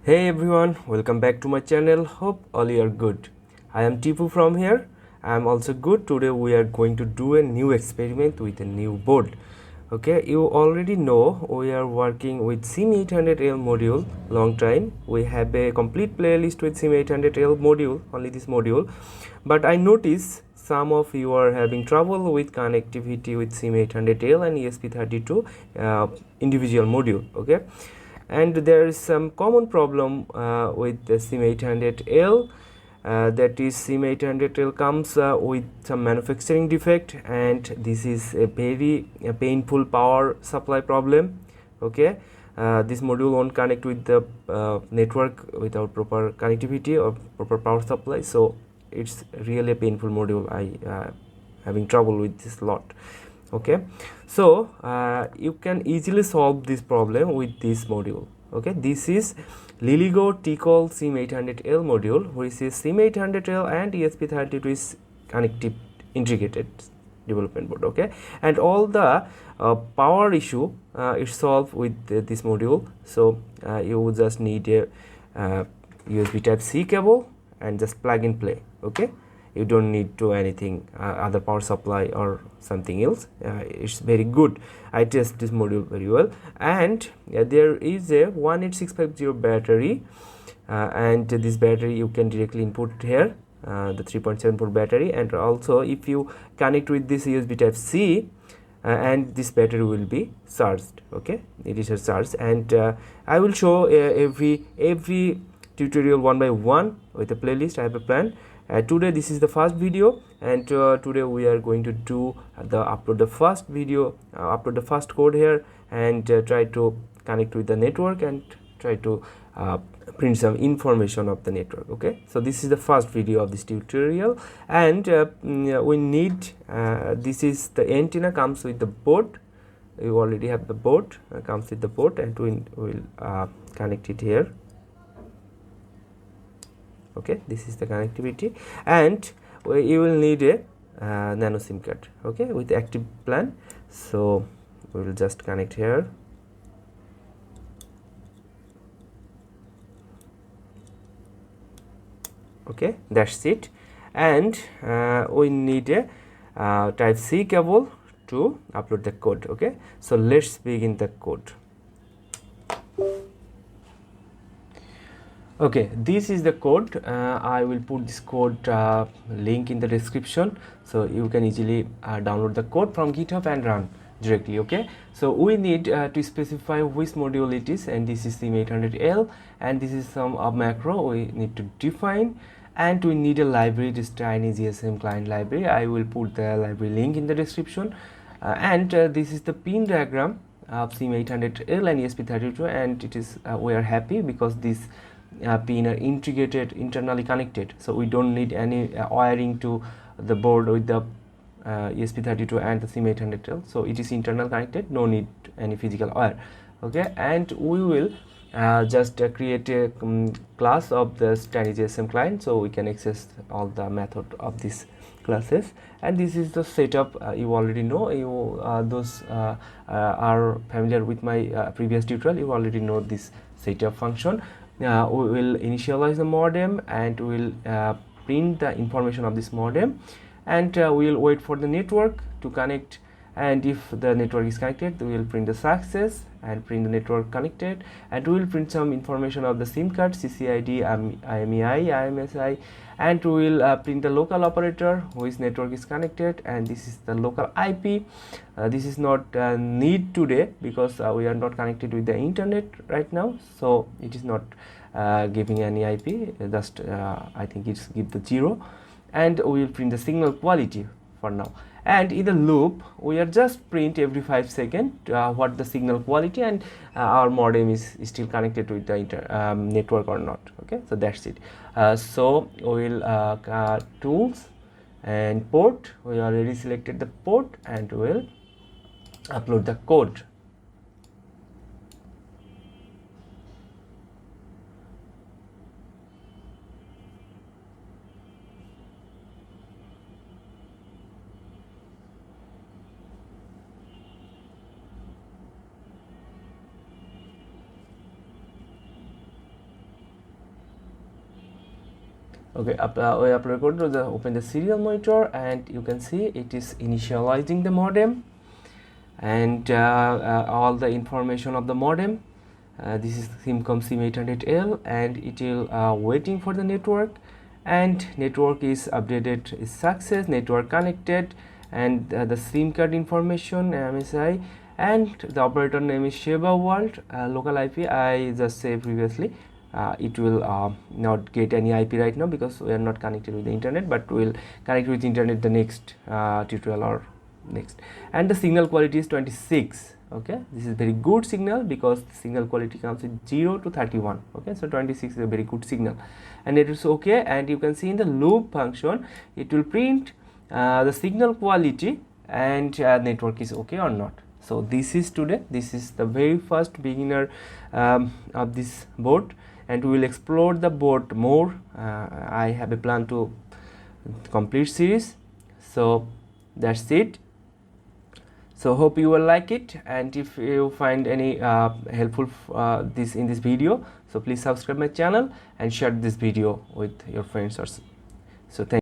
Hey everyone, welcome back to my channel. Hope all you are good. I am Tipu from here. I am also good. Today we are going to do a new experiment with a new board. Okay, you already know we are working with SIM800L module long time. We have a complete playlist with SIM800L module, only this module. But I notice some of you are having trouble with connectivity with SIM800L and ESP32 individual module. Okay, and there is some common problem with the SIM800L. That is, SIM800L comes with some manufacturing defect, and this is a very painful power supply problem. Okay, this module won't connect with the network without proper connectivity or proper power supply, so it's really a painful module. I having trouble with this lot. Okay, so you can easily solve this problem with this module. Okay, this is LilyGo T-Call SIM800L module, which is SIM800L and ESP32 is connected integrated development board. Okay, and all the power issue is solved with this module. So you just need a USB type C cable and just plug and play. Okay, you don't need to anything other power supply or something else. It's very good. I test this module very well, and there is a 18650 battery, and this battery you can directly input here, the 3.74 battery, and also if you connect with this USB type C, and this battery will be charged. Okay, it is a charge, and I will show every tutorial one by one with a playlist. I have a plan. Today this is the first video, and today we are going to do upload the first video, upload the first code here, and try to connect with the network and try to print some information of the network. Okay, so this is the first video of this tutorial, and we need this is the antenna comes with the board. You already have the board, comes with the board, and we will connect it here. Okay, this is the connectivity, and you will need a nano SIM card. Okay, with active plan. So we will just connect here. Okay, that's it, and we need a type C cable to upload the code. Okay, so let's begin the code. Okay, this is the code. I will put this code link in the description, so you can easily download the code from GitHub and run directly. Okay, so we need to specify which module it is, and this is SIM800L, and this is some macro we need to define, and we need a library, this TinyGSM client library. I will put the library link in the description, and this is the pin diagram of SIM800L and ESP32, and it is we are happy because this pin are integrated, internally connected, so we don't need any wiring to the board with the ESP32 and the SIM800L, so it is internal connected, no need any physical wire. Okay, and we will just create a class of the TinyGSM client, so we can access all the method of these classes. And this is the setup. You already know, you those are familiar with my previous tutorial, you already know this setup function. We will initialize the modem, and we will print the information of this modem, and we will wait for the network to connect, and if the network is connected, we will print the success and print the network connected, and we will print some information of the SIM card, CCID, IMEI, IMSI, and we will print the local operator which network is connected, and this is the local IP. This is not need today because we are not connected with the internet right now, so it is not giving any IP, just I think it's give the 0, and we will print the signal quality for now. And in the loop we are just print every 5 seconds what the signal quality, and our modem is still connected with the network or not. Okay, so that's it. So we will tools and port, we already selected the port, and we will upload the code. Okay, we apply code to open the serial monitor, and you can see it is initializing the modem and all the information of the modem. This is SIMCOM SIM800L, and it will waiting for the network, and network is updated, is success, network connected, and the SIM card information MSI, and the operator name is Sheba World. Local IP I just said previously. It will not get any IP right now because we are not connected with the internet, but we will connect with internet the next tutorial or next. And the signal quality is 26. Okay, this is very good signal because the signal quality comes with 0 to 31. Okay, so 26 is a very good signal, and it is okay. And you can see in the loop function it will print the signal quality and network is okay or not. So this is today, this is the very first beginner of this board, and we will explore the board more. I have a plan to complete series. So that's it. So hope you will like it, and if you find any helpful this in this video, so please subscribe my channel and share this video with your friends or so. Thank you.